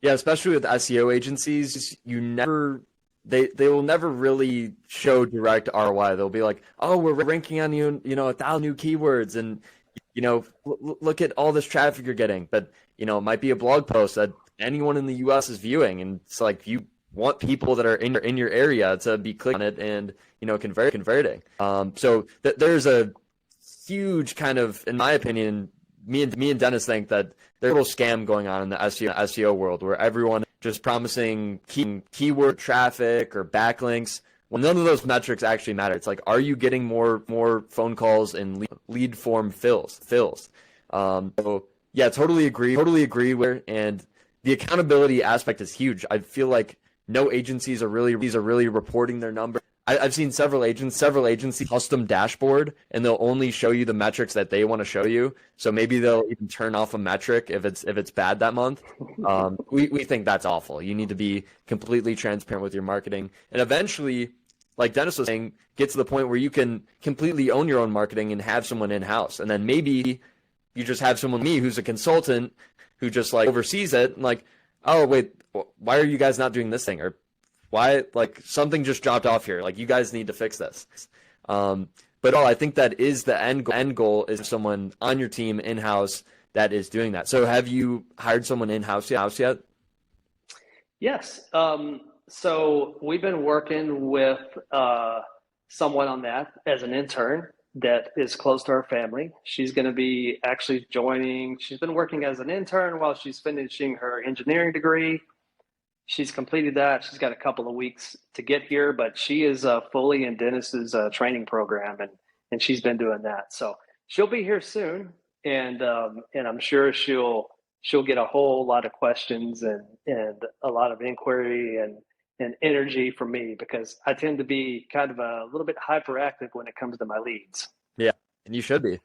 Yeah, especially with SEO agencies, you never they will never really show direct ROI. They'll be like, oh, we're ranking on you, 1,000 new keywords, and look at all this traffic you're getting. But it might be a blog post that anyone in the U.S. is viewing, and it's like you want people that are in your area to be clicking on it and converting. So there's a huge kind of, in my opinion, me and Dennis think that there's a little scam going on in the SEO world where everyone just promising keyword traffic or backlinks. Well, none of those metrics actually matter. It's like, are you getting more phone calls and lead form fills? So yeah, totally agree with, and the accountability aspect is huge. I feel like no agencies are really reporting their numbers. I've seen several agencies custom dashboard, and they'll only show you the metrics that they want to show you. So maybe they'll even turn off a metric if it's bad that month. We think that's awful. You need to be completely transparent with your marketing, and eventually, like Dennis was saying, get to the point where you can completely own your own marketing and have someone in house, and then maybe you just have someone like me who's a consultant who just like oversees it, and like, oh wait, why are you guys not doing this thing, or why, like, something just dropped off here, like, you guys need to fix this. But I think that is the end goal is someone on your team in-house that is doing that. So have you hired someone in-house yet? Yes. So we've been working with someone on that as an intern that is close to our family. She's going to be actually joining. She's been working as an intern while she's finishing her engineering degree. She's completed that. She's got a couple of weeks to get here, but she is fully in Dennis's training program, and she's been doing that. So she'll be here soon, and I'm sure she'll get a whole lot of questions and a lot of inquiry and energy from me, because I tend to be kind of a little bit hyperactive when it comes to my leads. Yeah, and you should be.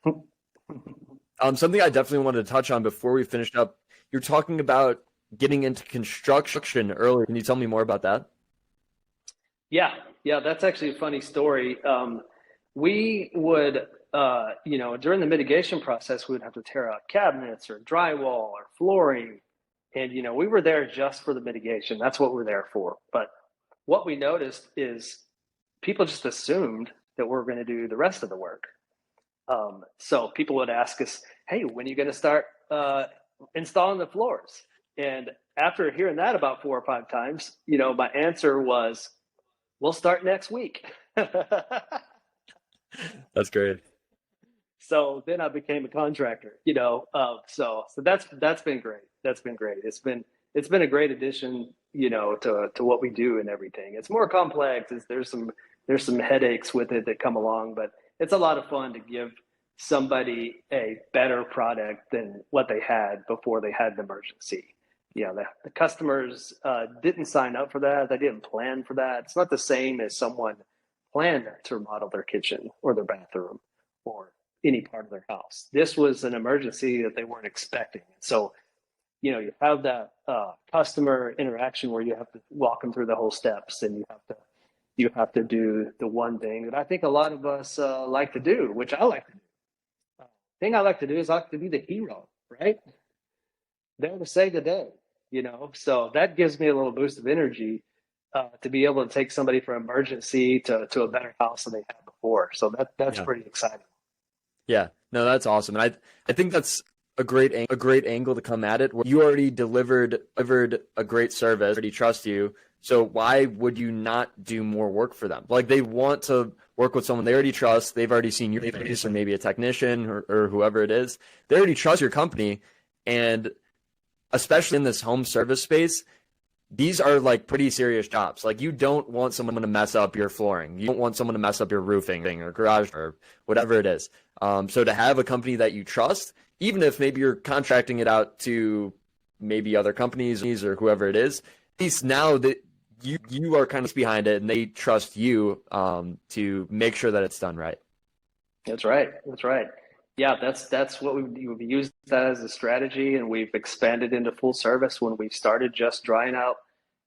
Something I definitely wanted to touch on before we finished up. You're talking about getting into construction earlier. Can you tell me more about that? Yeah, that's actually a funny story. We would, during the mitigation process, we would have to tear out cabinets or drywall or flooring. And, we were there just for the mitigation. That's what we're there for. But what we noticed is people just assumed that we're going to do the rest of the work. So people would ask us, hey, when are you going to start installing the floors? And after hearing that about 4 or 5 times, my answer was, we'll start next week. That's great. So then I became a contractor, so that's been great. That's been great. It's been a great addition, to what we do and everything. It's more complex. There's some headaches with it that come along, but it's a lot of fun to give somebody a better product than what they had before they had an emergency. The customers didn't sign up for that. They didn't plan for that. It's not the same as someone planned to remodel their kitchen or their bathroom or any part of their house. This was an emergency that they weren't expecting. So, you have that customer interaction where you have to walk them through the whole steps, and you have to do the one thing that I think a lot of us like to do, which I like to do. The thing I like to do is I like to be the hero, right? There to save the day. So that gives me a little boost of energy to be able to take somebody from emergency to a better house than they had before. So that's pretty exciting. Yeah, no, that's awesome. And I think that's a great angle to come at it, where you already delivered a great service, already trust you. So why would you not do more work for them? Like, they want to work with someone they already trust. They've already seen your face, or maybe a technician or whoever it is. They already trust your company, and especially in this home service space, these are like pretty serious jobs. Like, you don't want someone to mess up your flooring. You don't want someone to mess up your roofing or garage or whatever it is. So to have a company that you trust, even if maybe you're contracting it out to maybe other companies or whoever it is, at least now that you are kind of behind it and they trust you to make sure that it's done right. That's right. Yeah, that's what we've used that as a strategy, and we've expanded into full service when we started just drying out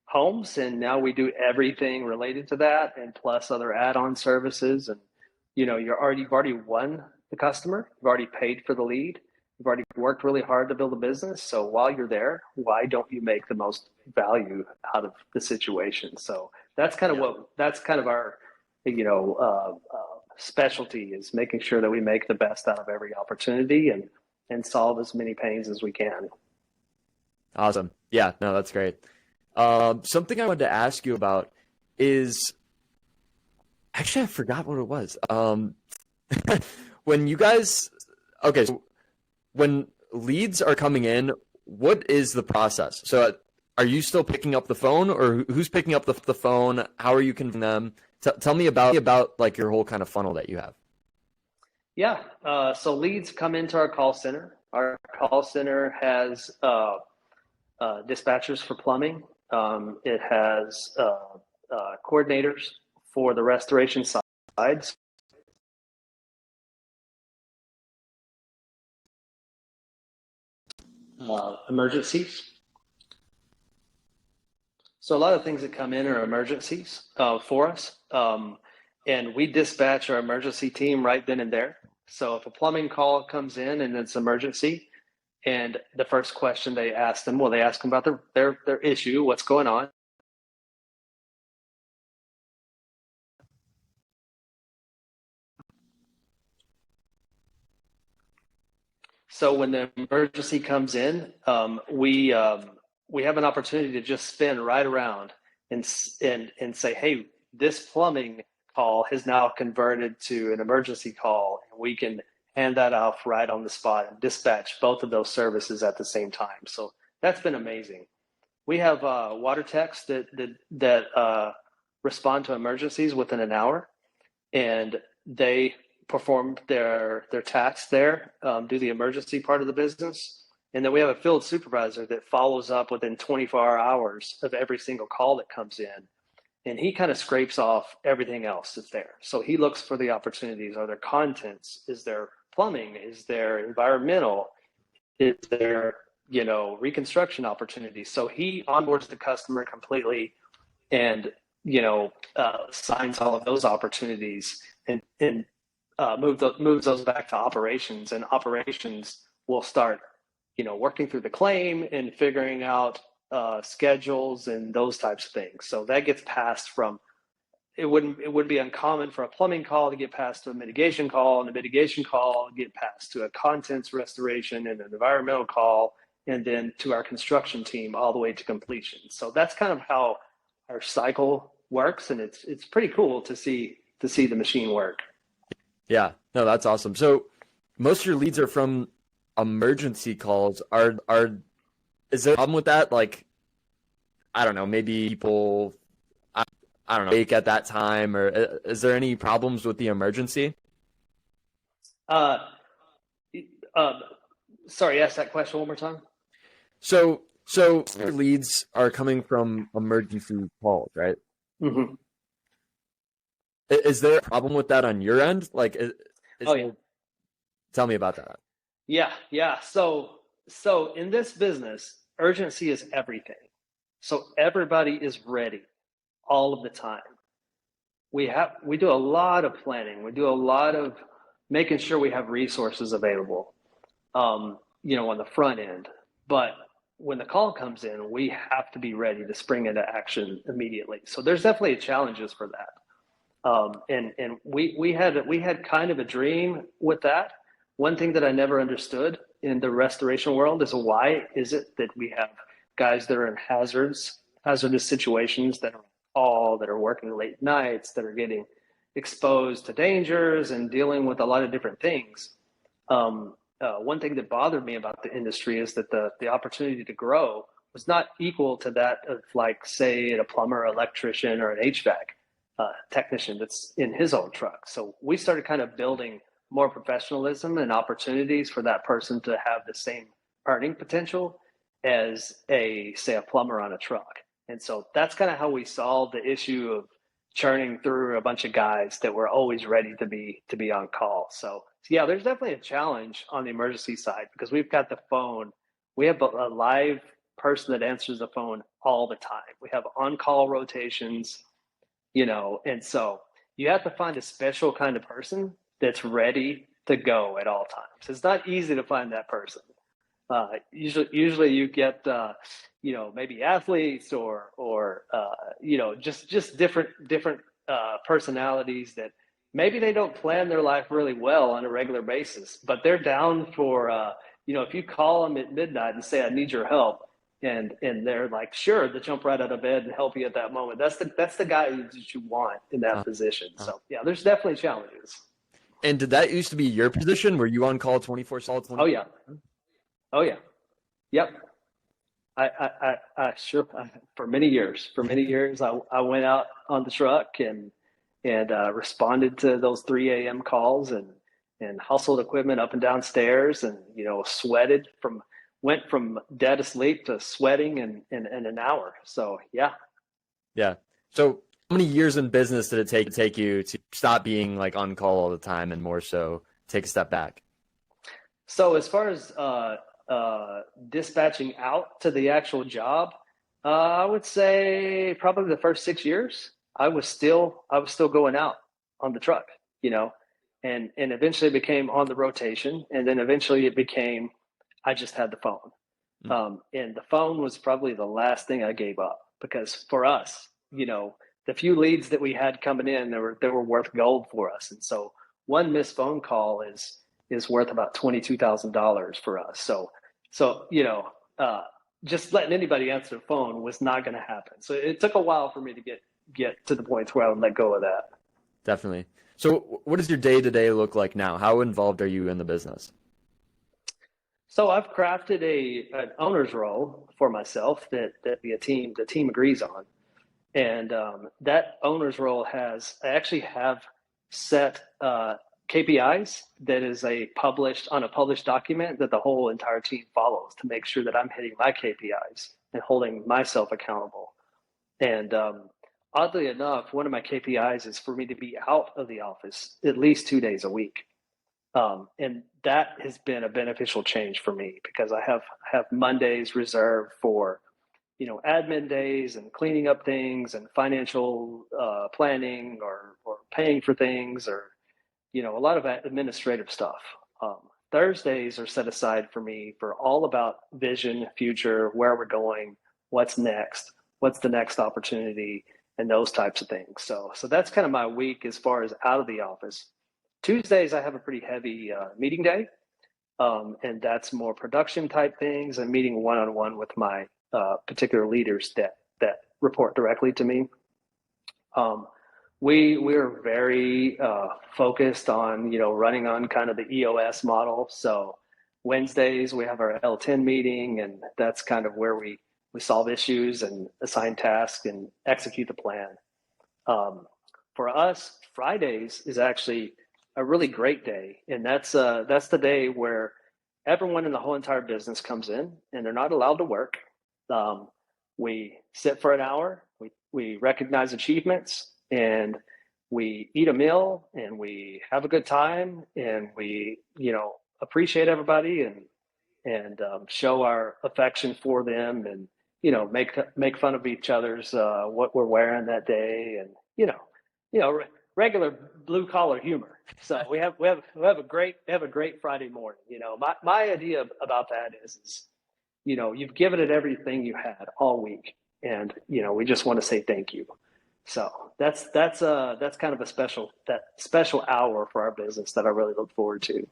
homes, and now we do everything related to that, and plus other add-on services. And you've already won the customer, you've already paid for the lead, you've already worked really hard to build a business. So while you're there, why don't you make the most value out of the situation? So That's kind of Yeah. our, specialty, is making sure that we make the best out of every opportunity and solve as many pains as we can. Awesome. Yeah, no, that's great. Something I wanted to ask you about is actually I forgot what it was. When you guys, okay, so when leads are coming in, what is the process? So are you still picking up the phone, or who's picking up the phone? How are you convincing them? Tell me about like your whole kind of funnel that you have. Yeah. So leads come into our call center. Our call center has dispatchers for plumbing. It has coordinators for the restoration sides, emergencies. So a lot of things that come in are emergencies for us. And we dispatch our emergency team right then and there. So if a plumbing call comes in and it's emergency, and the first question they ask them, well, they ask them about their issue, what's going on. So when the emergency comes in, we have an opportunity to just spin right around and say, hey, this plumbing call has now converted to an emergency call, and we can hand that off right on the spot and dispatch both of those services at the same time. So that's been amazing. We have water techs that respond to emergencies within an hour, and they perform their tasks there, do the emergency part of the business. And then we have a field supervisor that follows up within 24 hours of every single call that comes in. And he kind of scrapes off everything else that's there. So he looks for the opportunities. Are there contents? Is there plumbing? Is there environmental? Is there, reconstruction opportunities? So he onboards the customer completely and, signs all of those opportunities and moves those back to operations, and operations will start, working through the claim and figuring out schedules and those types of things. So that gets passed from, it would be uncommon for a plumbing call to get passed to a mitigation call, and a mitigation call get passed to a contents restoration and an environmental call, and then to our construction team all the way to completion. So that's kind of how our cycle works, and it's pretty cool to see the machine work. Yeah, no, that's awesome. So most of your leads are from emergency calls. Is there a problem with that? Like, I don't know, maybe people, I don't know, wake at that time, or is there any problems with the emergency? Uh, uh, Sorry, ask that question one more time. So your leads are coming from emergency calls, right? Mm-hmm. Is there a problem with that on your end? Like, Oh yeah, tell me about that. yeah. So in this business, urgency is everything. So everybody is ready all of the time. We do a lot of planning. We do a lot of making sure we have resources available, on the front end. But when the call comes in, we have to be ready to spring into action immediately. So there's definitely challenges for that. And we had kind of a dream with that. One thing that I never understood in the restoration world is, why is it that we have guys that are in hazardous situations, that are all that are working late nights, that are getting exposed to dangers and dealing with a lot of different things. One thing that bothered me about the industry is that the opportunity to grow was not equal to that of, like, say, a plumber, electrician, or an HVAC technician that's in his own truck. So we started kind of building more professionalism and opportunities for that person to have the same earning potential as say a plumber on a truck. And so that's kind of how we solved the issue of churning through a bunch of guys that were always ready to be on call. So yeah, there's definitely a challenge on the emergency side, because we've got the phone. We have a live person that answers the phone all the time. We have on-call rotations, and so you have to find a special kind of person that's ready to go at all times. It's not easy to find that person. Usually you get, maybe athletes or just different personalities that maybe they don't plan their life really well on a regular basis, but they're down for, if you call them at midnight and say, I need your help, and they're like, sure, to jump right out of bed and help you at that moment. That's the guy that you want in that position. So yeah, there's definitely challenges. And did that used to be your position? Were you on call 24/7? Oh yeah. Oh yeah. Yep. I sure, for many years, I went out on the truck and responded to those 3 a.m. calls and hustled equipment up and down stairs and, went from dead asleep to sweating in an hour. So yeah. Yeah. So how many years in business did it take you to stop being like on call all the time and more so take a step back? So as far as dispatching out to the actual job, I would say probably the first 6 years, I was still going out on the truck, and eventually it became on the rotation, and then eventually it became I just had the phone, and the phone was probably the last thing I gave up because for us, the few leads that we had coming in, they were worth gold for us, and so one missed phone call is worth about $22,000 for us. So just letting anybody answer the phone was not going to happen. So it took a while for me to get to the point where I would let go of that. Definitely. So what does your day-to-day look like now? How involved are you in the business? So I've crafted an owner's role for myself that the team agrees on, and that owner's role I actually have set KPIs that is on a published document that the whole entire team follows to make sure that I'm hitting my KPIs and holding myself accountable. And oddly enough, one of my KPIs is for me to be out of the office at least 2 days a week. And that has been a beneficial change for me because I have Mondays reserved for, admin days and cleaning up things and financial planning or paying for things or, a lot of administrative stuff. Thursdays are set aside for me for all about vision, future, where we're going, what's next, what's the next opportunity, and those types of things. So that's kind of my week as far as out of the office. Tuesdays, I have a pretty heavy meeting day, and that's more production type things and meeting one-on-one with my particular leaders that report directly to me. We're very focused on running on kind of the EOS model. So Wednesdays we have our L10 meeting, and that's kind of where we solve issues and assign tasks and execute the plan. For us, Fridays is actually a really great day, and that's the day where everyone in the whole entire business comes in, and they're not allowed to work. We sit for an hour. We recognize achievements, and we eat a meal, and we have a good time, and we appreciate everybody and show our affection for them, and make fun of each other's what we're wearing that day, and regular blue collar humor. So we have a great Friday morning. My idea about that is you've given it everything you had all week, and we just want to say thank you. So that's kind of that special hour for our business that I really look forward to.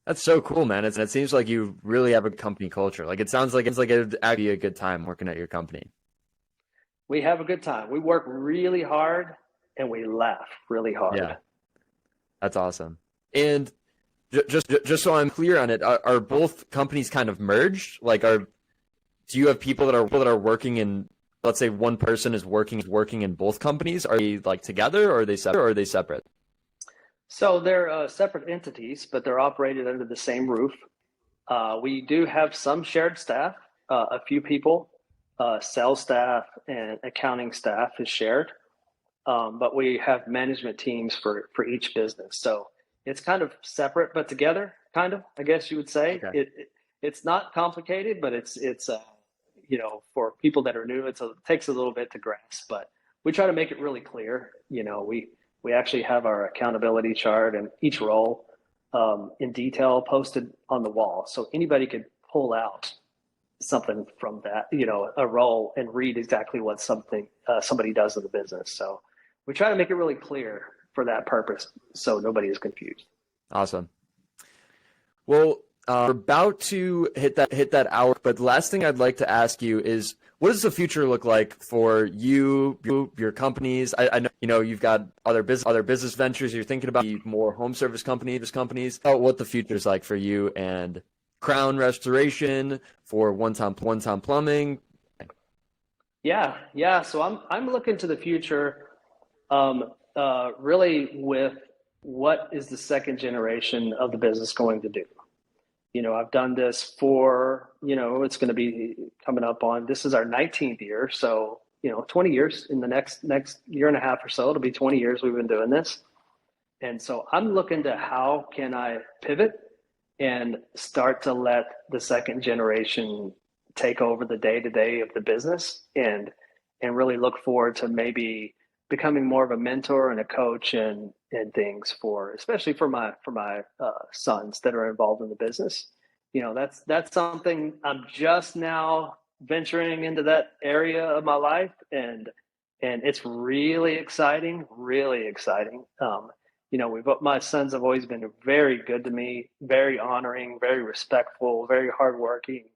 That's so cool, man. It seems like you really have a company culture. Like it sounds like it'd actually be a good time working at your company. We have a good time. We work really hard and we laugh really hard. Yeah, that's awesome. And just so I'm clear on it, are both companies kind of merged? Like, do you have people that are working in, let's say one person is working in both companies? Are they like together, or are they separate? So they're separate entities, but they're operated under the same roof. We do have some shared staff, a few people, sales staff and accounting staff is shared. But we have management teams for each business. So it's kind of separate, but together, kind of, I guess you would say. Okay. It's not complicated, but it's for people that are new, it takes a little bit to grasp, but we try to make it really clear. We actually have our accountability chart and each role in detail posted on the wall. So anybody could pull out something from that, a role, and read exactly what somebody does in the business. So we try to make it really clear for that purpose, so nobody is confused. Awesome. Well, we're about to hit that hour, but the last thing I'd like to ask you is, what does the future look like for you, your companies? I know you've got other business ventures you're thinking about, more home service companies. What the future is like for you and Crown Restoration, for OneTom Plumbing. Yeah. So I'm looking to the future, really with what is the second generation of the business going to do. I've done this for, it's going to be coming up on, this is our 19th year. So, 20 years in the next year and a half or so, it'll be 20 years we've been doing this. And so I'm looking to how can I pivot and start to let the second generation take over the day-to-day of the business, and really look forward to maybe becoming more of a mentor and a coach and things especially for my sons that are involved in the business. That's something I'm just now venturing into that area of my life, and it's really exciting. My sons have always been very good to me, very honoring, very respectful, very hardworking,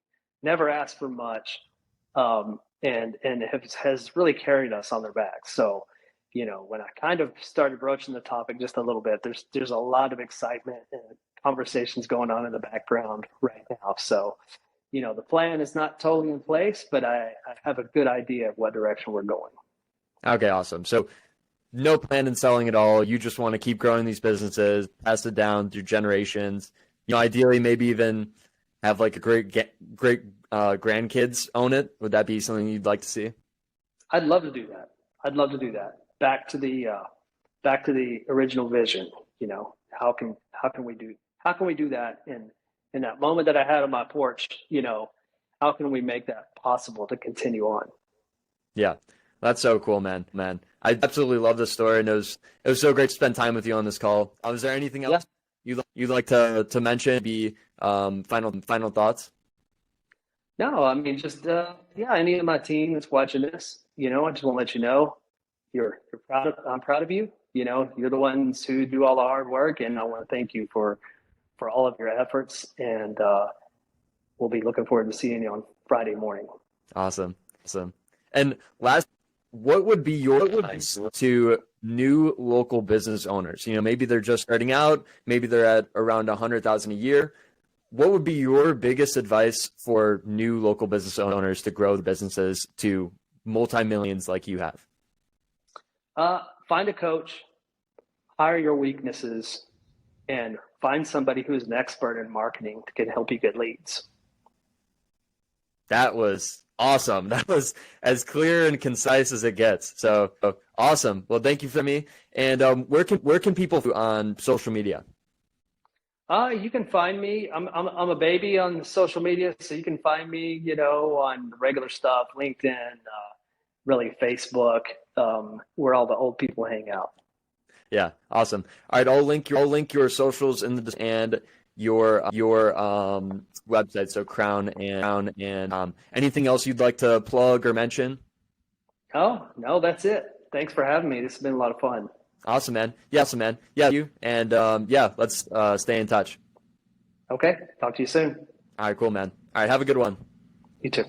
never asked for much, and has really carried us on their backs. So, when I kind of started broaching the topic just a little bit, there's a lot of excitement and conversations going on in the background right now. So, the plan is not totally in place, but I have a good idea of what direction we're going. Okay, awesome. So no plan in selling at all. You just want to keep growing these businesses, pass it down through generations. Ideally, maybe even have like a great grandkids own it. Would that be something you'd like to see? I'd love to do that. Back to the original vision. How can we do that in that moment that I had on my porch? How can we make that possible to continue on? Yeah, that's so cool, man. I absolutely love this story, and it was so great to spend time with you on this call. Was there anything else you'd like to mention? Be final thoughts? No, I mean, just any of my team that's watching this, I just want to let you know I'm proud of you. You're the ones who do all the hard work, and I want to thank you for all of your efforts. And we'll be looking forward to seeing you on Friday morning. Awesome. And last, what would be your advice to new local business owners? Maybe they're just starting out, maybe they're at around 100,000 a year. What would be your biggest advice for new local business owners to grow the businesses to multi-millions like you have? Find a coach, hire your weaknesses, and find somebody who's an expert in marketing that can help you get leads. That was awesome. That was as clear and concise as it gets. So awesome. Well, thank you for me. And where can people find you on social media? You can find me. I'm a baby on social media, so you can find me, on regular stuff, LinkedIn, really Facebook, where all the old people hang out. Yeah, awesome. All right, I'll link your socials in the and your website. So Crown and anything else you'd like to plug or mention? Oh no, that's it. Thanks for having me. This has been a lot of fun. Awesome, man. Yeah, you and let's stay in touch. Okay, talk to you soon. All right, cool, man. All right, have a good one. You too.